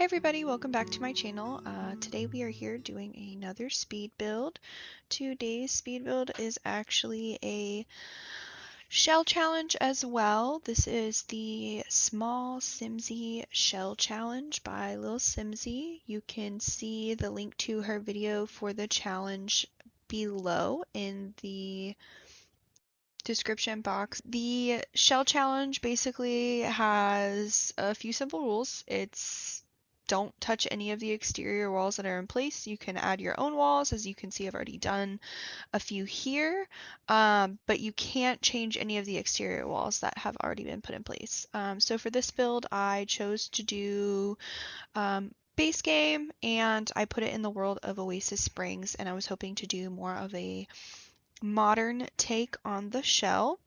everybody, welcome back to my channel. Today we are here doing another speed build. Today's speed build is actually a shell challenge as well. This is the Small Simsie Shell Challenge by lilsimsie. You can see the link to her video for the challenge below in the description box. The shell challenge basically has a few simple rules. It's don't touch any of the exterior walls that are in place. You can add your own walls. As you can see, I've already done a few here, but you can't change any of the exterior walls that have already been put in place. So for this build, I chose to do base game, and I put it in the world of Oasis Springs, and I was hoping to do more of a modern take on the shell.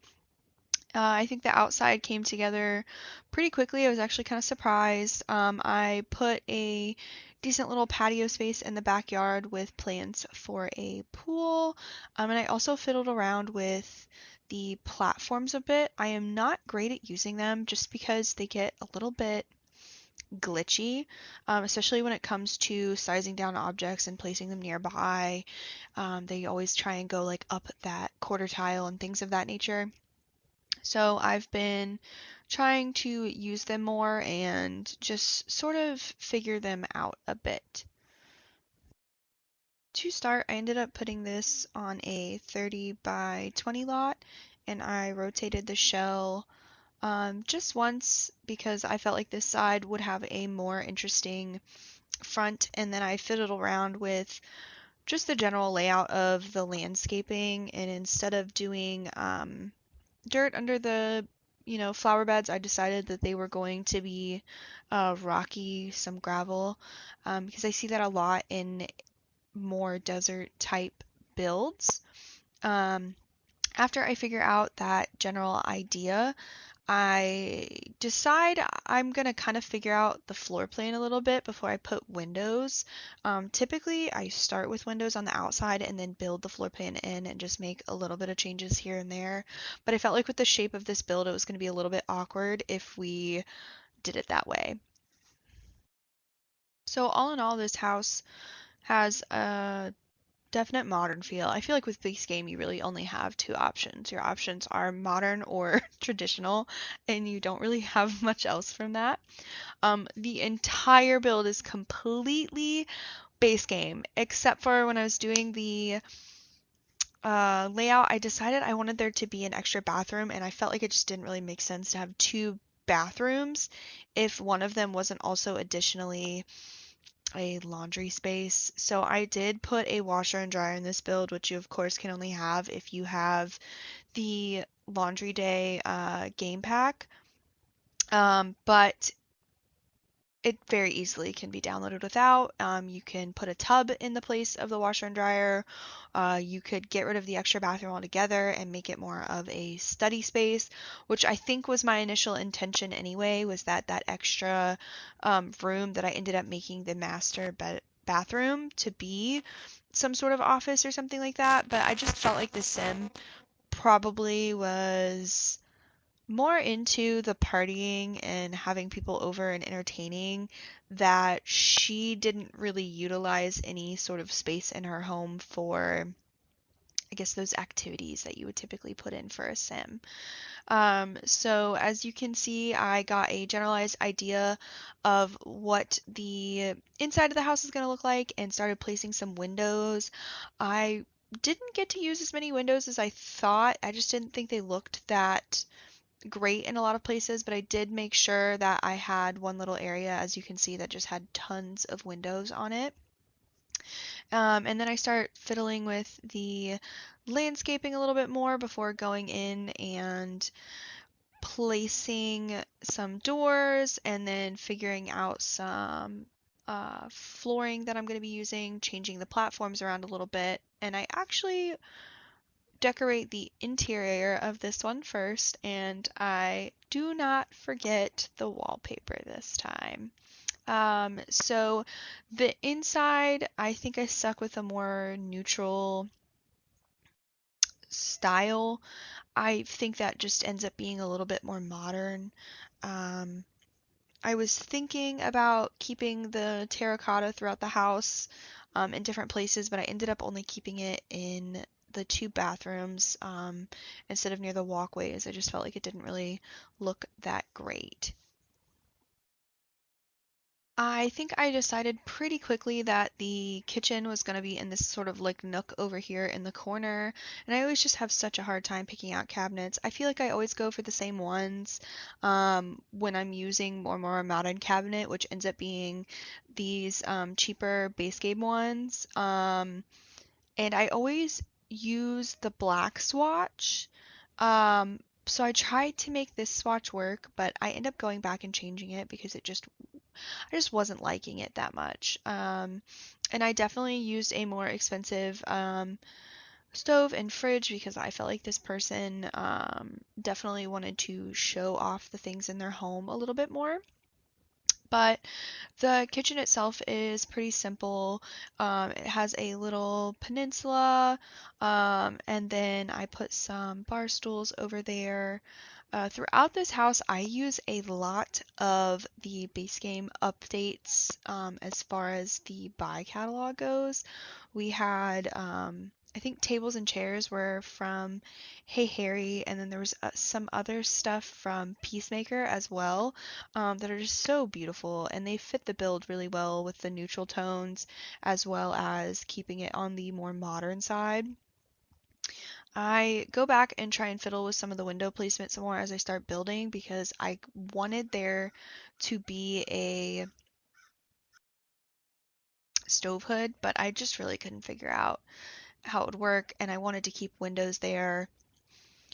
I think the outside came together pretty quickly. I was actually kind of surprised. I put a decent little patio space in the backyard with plans for a pool. And I also fiddled around with the platforms a bit. I am not great at using them just because they get a little bit glitchy, especially when it comes to sizing down objects and placing them nearby. They always try and go like up that quarter tile and things of that nature. So I've been trying to use them more and just sort of figure them out a bit. To start, I ended up putting this on a 30 by 20 lot, and I rotated the shell just once because I felt like this side would have a more interesting front, and then I fiddled around with just the general layout of the landscaping, and instead of doing dirt under the flower beds, I decided that they were going to be rocky, some gravel, because I see that a lot in more desert type builds. After I figure out that general idea, I decide I'm going to kind of figure out the floor plan a little bit before I put windows. Typically, I start with windows on the outside and then build the floor plan in and just make a little bit of changes here and there. But I felt like with the shape of this build, it was going to be a little bit awkward if we did it that way. So all in all, this house has a definite modern feel. I feel like with base game, you really only have two options. Your options are modern or traditional, and you don't really have much else from that. The entire build is completely base game, except for when I was doing the layout, I decided I wanted there to be an extra bathroom, and I felt like it just didn't really make sense to have two bathrooms if one of them wasn't also additionally a laundry space. So I did put a washer and dryer in this build, which you of course can only have if you have the Laundry Day game pack. But it very easily can be downloaded without. You can put a tub in the place of the washer and dryer. You could get rid of the extra bathroom altogether and make it more of a study space, which I think was my initial intention anyway, was that extra room that I ended up making the master bathroom to be some sort of office or something like that. But I just felt like the sim probably was more into the partying and having people over and entertaining, that she didn't really utilize any sort of space in her home for, I guess, those activities that you would typically put in for a sim. So as you can see, I got a generalized idea of what the inside of the house is going to look like and started placing some windows. I didn't get to use as many windows as I thought. I just didn't think they looked that great in a lot of places, but I did make sure that I had one little area, as you can see, that just had tons of windows on it. And then I start fiddling with the landscaping a little bit more before going in and placing some doors and then figuring out some flooring that I'm going to be using, changing the platforms around a little bit. And I actually decorate the interior of this one first, and I do not forget the wallpaper this time. So the inside, I think I stuck with a more neutral style. I think that just ends up being a little bit more modern. Um, I was thinking about keeping the terracotta throughout the house in different places, but I ended up only keeping it in the two bathrooms instead of near the walkways. I just felt like it didn't really look that great. I think I decided pretty quickly that the kitchen was going to be in this sort of like nook over here in the corner, and I always just have such a hard time picking out cabinets. I feel like I always go for the same ones when I'm using more a modern cabinet, which ends up being these cheaper base game ones. And I always use the black swatch. So I tried to make this swatch work, but I end up going back and changing it because I just wasn't liking it that much. And I definitely used a more expensive stove and fridge because I felt like this person definitely wanted to show off the things in their home a little bit more. But the kitchen itself is pretty simple. It has a little peninsula, and then I put some bar stools over there. Throughout this house, I use a lot of the base game updates as far as the buy catalog goes. We had, I think, tables and chairs were from Hey Harry, and then there was some other stuff from Peacemaker as well that are just so beautiful, and they fit the build really well with the neutral tones as well as keeping it on the more modern side. I go back and try and fiddle with some of the window placement some more as I start building because I wanted there to be a stove hood, but I just really couldn't figure out how it would work, and I wanted to keep windows there,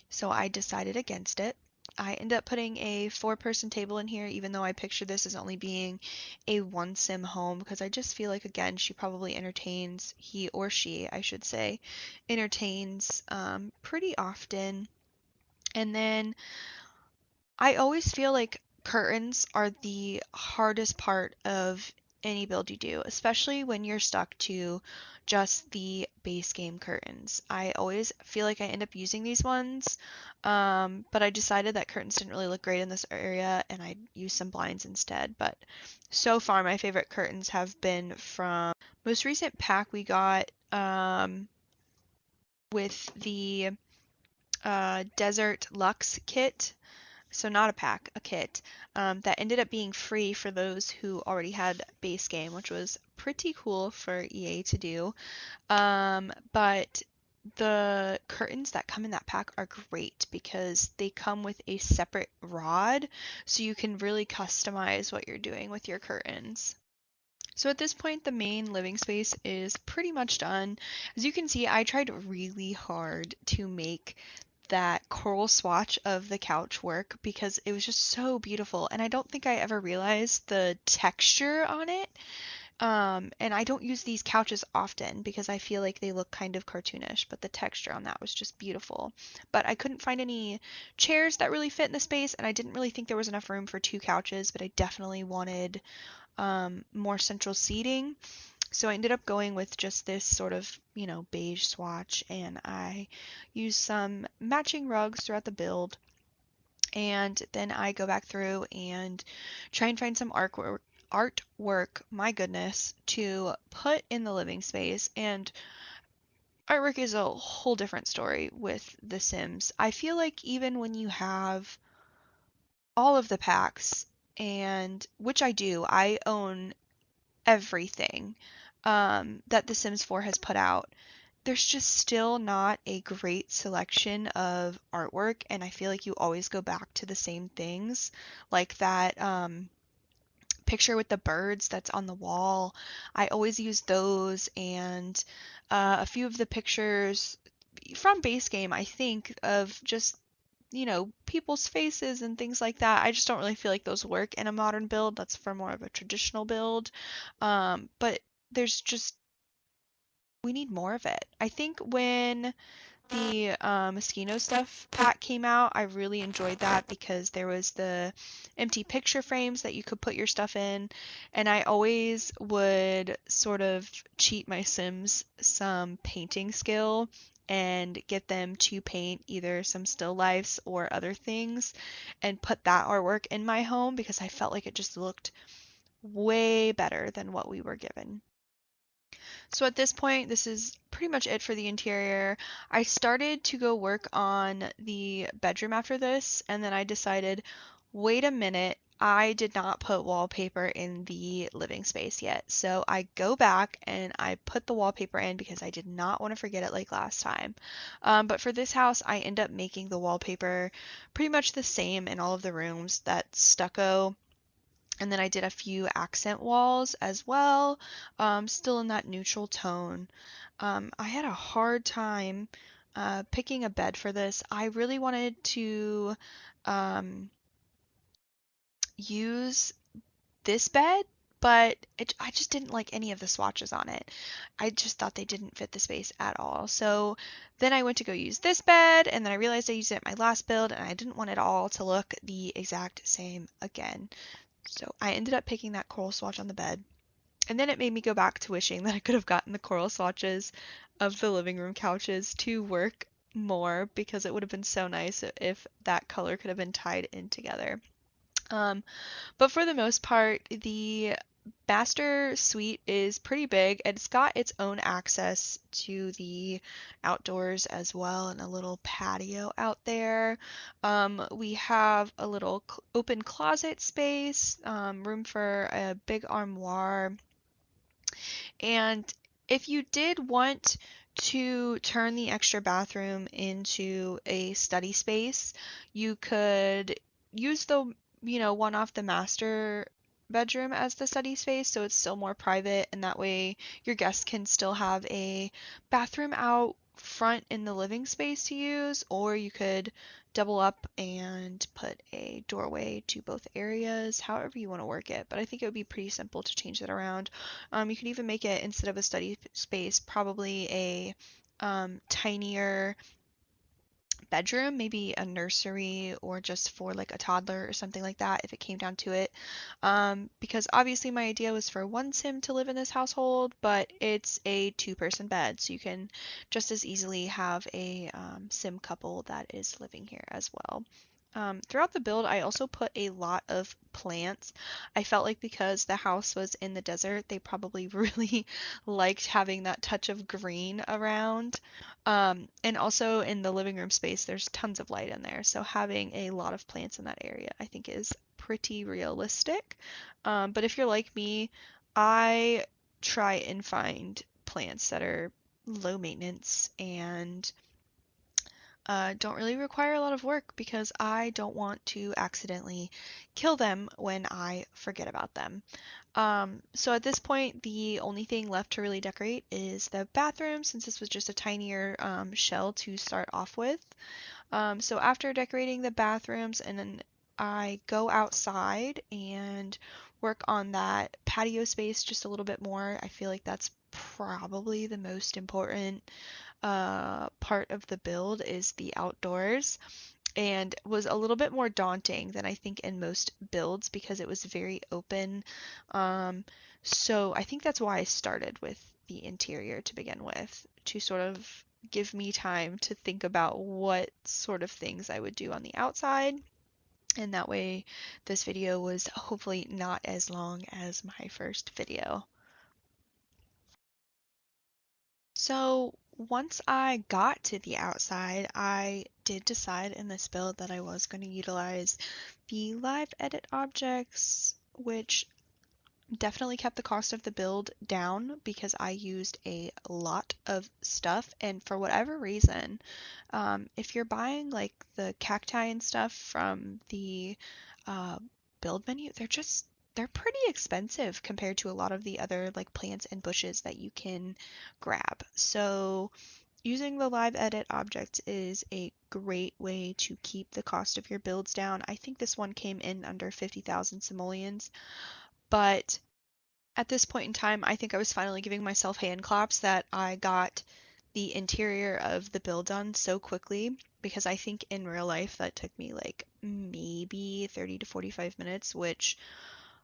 so I decided against it. I end up putting a four-person table in here, even though I picture this as only being a one sim home, because I just feel like, again, she probably entertains, he or she, I should say, entertains pretty often. And then I always feel like curtains are the hardest part of any build you do, especially when you're stuck to just the base game curtains. I always feel like I end up using these ones, but I decided that curtains didn't really look great in this area and I'd use some blinds instead. But so far, my favorite curtains have been from most recent pack we got with the Desert Luxe kit, so not a pack, a kit, that ended up being free for those who already had base game, which was pretty cool for EA to do. But the curtains that come in that pack are great because they come with a separate rod, so you can really customize what you're doing with your curtains. So at this point, the main living space is pretty much done. As you can see, I tried really hard to make that coral swatch of the couch work because it was just so beautiful, and I don't think I ever realized the texture on it. And I don't use these couches often because I feel like they look kind of cartoonish, but the texture on that was just beautiful. But I couldn't find any chairs that really fit in the space, and I didn't really think there was enough room for two couches, but I definitely wanted more central seating. So I ended up going with just this sort of, beige swatch, and I used some matching rugs throughout the build. And then I go back through and try and find some artwork, my goodness, to put in the living space. And artwork is a whole different story with The Sims. I feel like even when you have all of the packs, and which I do, I own everything that The Sims 4 has put out. There's just still not a great selection of artwork, and I feel like you always go back to the same things, like that picture with the birds that's on the wall. I always use those, and a few of the pictures from base game, I think, of just people's faces and things like that. I just don't really feel like those work in a modern build. That's for more of a traditional build. But there's just, we need more of it. I think when the Moschino stuff pack came out, I really enjoyed that because there was the empty picture frames that you could put your stuff in, and I always would sort of cheat my Sims some painting skill and get them to paint either some still lifes or other things and put that artwork in my home because I felt like it just looked way better than what we were given. So at this point, this is pretty much it for the interior. I started to go work on the bedroom after this, and then I decided, wait a minute, I did not put wallpaper in the living space yet. So I go back and I put the wallpaper in because I did not want to forget it like last time. But for this house, I end up making the wallpaper pretty much the same in all of the rooms, that stucco. And then I did a few accent walls as well, still in that neutral tone. I had a hard time picking a bed for this. I really wanted to um, use this bed, but I just didn't like any of the swatches on it. I just thought they didn't fit the space at all. So then I went to go use this bed, and then I realized I used it at my last build, and I didn't want it all to look the exact same again. So I ended up picking that coral swatch on the bed. And then it made me go back to wishing that I could have gotten the coral swatches of the living room couches to work more because it would have been so nice if that color could have been tied in together. Um, but for the most part, the master suite is pretty big. It's got its own access to the outdoors as well and a little patio out there. We have a little open closet space, room for a big armoire. And if you did want to turn the extra bathroom into a study space, you could use the, one off the master bedroom as the study space, so it's still more private, and that way your guests can still have a bathroom out front in the living space to use, or you could double up and put a doorway to both areas, however you want to work it. But I think it would be pretty simple to change that around. You could even make it, instead of a study space, probably a tinier bedroom, maybe a nursery or just for like a toddler or something like that if it came down to it. Because obviously my idea was for one sim to live in this household, but it's a two-person bed, so you can just as easily have a sim couple that is living here as well. Throughout the build, I also put a lot of plants. I felt like because the house was in the desert, they probably really liked having that touch of green around. And also in the living room space, there's tons of light in there. So having a lot of plants in that area, I think is pretty realistic. But if you're like me, I try and find plants that are low maintenance and don't really require a lot of work because I don't want to accidentally kill them when I forget about them. So at this point, the only thing left to really decorate is the bathroom, since this was just a tinier shell to start off with. So after decorating the bathrooms, and then I go outside and work on that patio space just a little bit more. I feel like that's probably the most important part of the build is the outdoors, and was a little bit more daunting than I think in most builds because it was very open. So I think that's why I started with the interior to begin with, to sort of give me time to think about what sort of things I would do on the outside. And that way this video was hopefully not as long as my first video. So once I got to the outside, I did decide in this build that I was going to utilize the live edit objects, which definitely kept the cost of the build down because I used a lot of stuff. And for whatever reason, if you're buying like the cacti and stuff from the uh, build menu, they're pretty expensive compared to a lot of the other like plants and bushes that you can grab. So using the live edit objects is a great way to keep the cost of your builds down. I think this one came in under 50,000 simoleons, but at this point in time, I think I was finally giving myself hand claps that I got the interior of the build done so quickly, because I think in real life that took me like maybe 30 to 45 minutes, which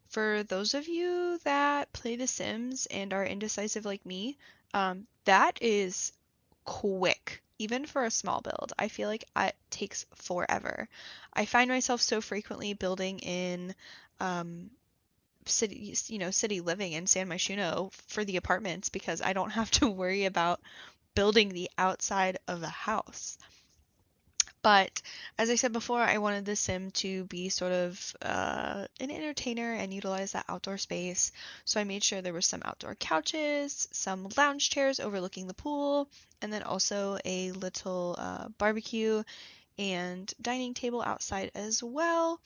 for those of you that play The Sims and are indecisive like me, that is quick even for a small build, I feel like it takes forever. I find myself so frequently building in um, city living in San Myshuno for the apartments because I don't have to worry about building the outside of the house. But as I said before, I wanted the sim to be sort of an entertainer and utilize that outdoor space. So I made sure there were some outdoor couches, some lounge chairs overlooking the pool, and then also a little barbecue and dining table outside as well,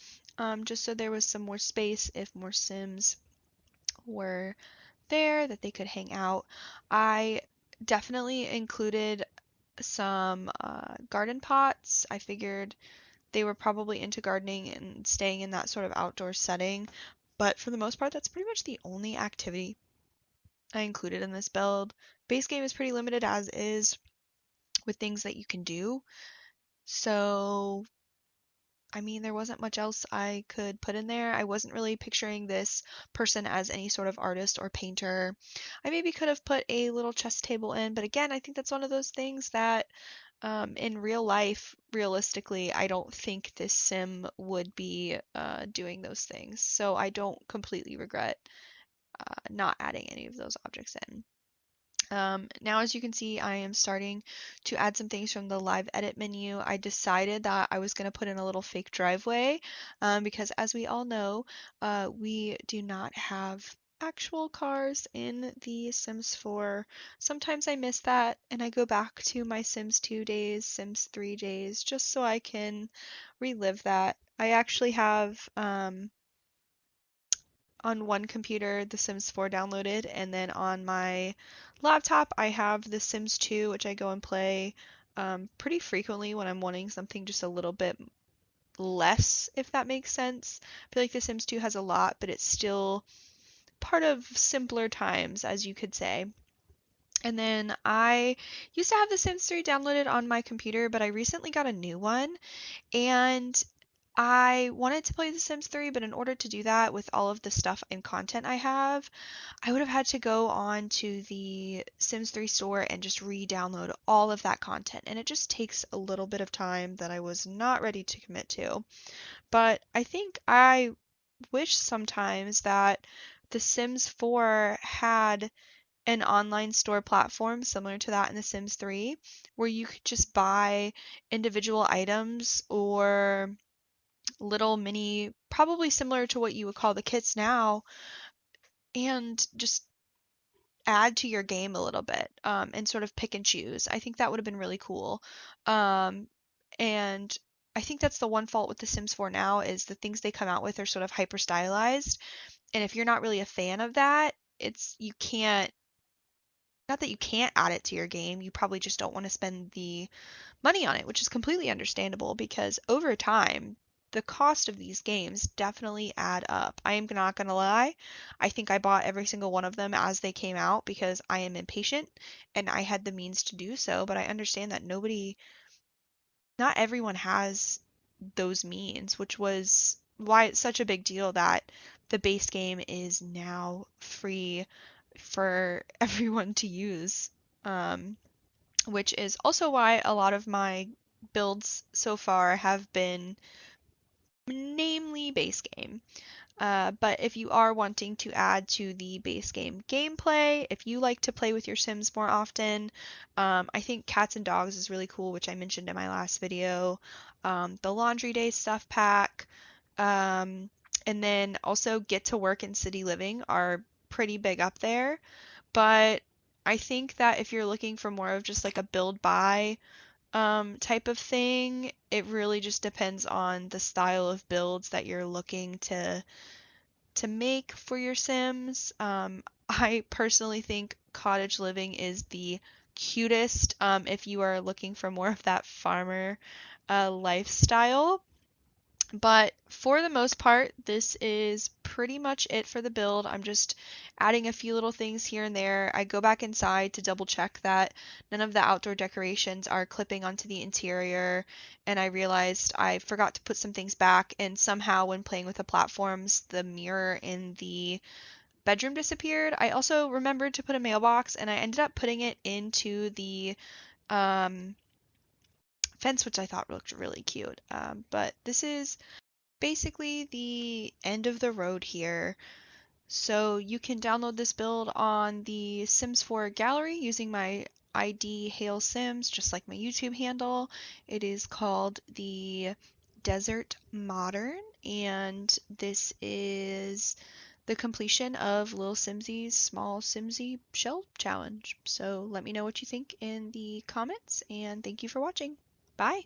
just so there was some more space if more sims were there that they could hang out. I definitely included some garden pots. I figured they were probably into gardening and staying in that sort of outdoor setting. But for the most part, that's pretty much the only activity I included in this build. Base game is pretty limited as is with things that you can do. So, I mean, there wasn't much else I could put in there. I wasn't really picturing this person as any sort of artist or painter. I maybe could have put a little chess table in, but again, I think that's one of those things that in real life, realistically, I don't think this sim would be doing those things. So I don't completely regret not adding any of those objects in. Now, as you can see, I am starting to add some things from the live edit menu. I decided that I was going to put in a little fake driveway because, as we all know, we do not have actual cars in the Sims 4. Sometimes I miss that and I go back to my Sims 2 days, Sims 3 days, just so I can relive that. I actually have on one computer The Sims 4 downloaded, and then on my laptop I have The Sims 2, which I go and play pretty frequently when I'm wanting something just a little bit less, if that makes sense. I feel like The Sims 2 has a lot, but it's still part of simpler times, as you could say. And then I used to have The Sims 3 downloaded on my computer, but I recently got a new one, and I wanted to play The Sims 3, but in order to do that with all of the stuff and content I have, I would have had to go on to the Sims 3 store and just re-download all of that content. And it just takes a little bit of time that I was not ready to commit to. But I think I wish sometimes that The Sims 4 had an online store platform similar to that in The Sims 3, where you could just buy individual items or little mini, probably similar to what you would call the kits now, and just add to your game a little bit and sort of pick and choose. I think that would have been really cool. And I think that's the one fault with The Sims 4 now is the things they come out with are sort of hyper stylized. And if you're not really a fan of that, you can't, not that you can't add it to your game, you probably just don't want to spend the money on it, which is completely understandable because over time, the cost of these games definitely add up. I am not going to lie. I think I bought every single one of them as they came out because I am impatient and I had the means to do so, but I understand that not everyone has those means, which was why it's such a big deal that the base game is now free for everyone to use. Which is also why a lot of my builds so far have been namely base game. But if you are wanting to add to the base game gameplay, if you like to play with your Sims more often, I think Cats and Dogs is really cool, which I mentioned in my last video. The Laundry Day stuff pack, and then also Get to Work and City Living are pretty big up there. But I think that if you're looking for more of just like a build buy type of thing, it really just depends on the style of builds that you're looking to make for your Sims. I personally think cottage living is the cutest if you are looking for more of that farmer lifestyle. But for the most part, this is pretty much it for the build. I'm just adding a few little things here and there. I go back inside to double check that none of the outdoor decorations are clipping onto the interior, and I realized I forgot to put some things back, and somehow when playing with the platforms, the mirror in the bedroom disappeared. I also remembered to put a mailbox, and I ended up putting it into the um, fence, which I thought looked really cute. But this is basically the end of the road here. So you can download this build on the Sims 4 gallery using my ID hailsims, just like my YouTube handle. It is called the Desert Modern, and this is the completion of lilsimsie's Small Simsie Shell Challenge. So let me know what you think in the comments, and thank you for watching. Bye!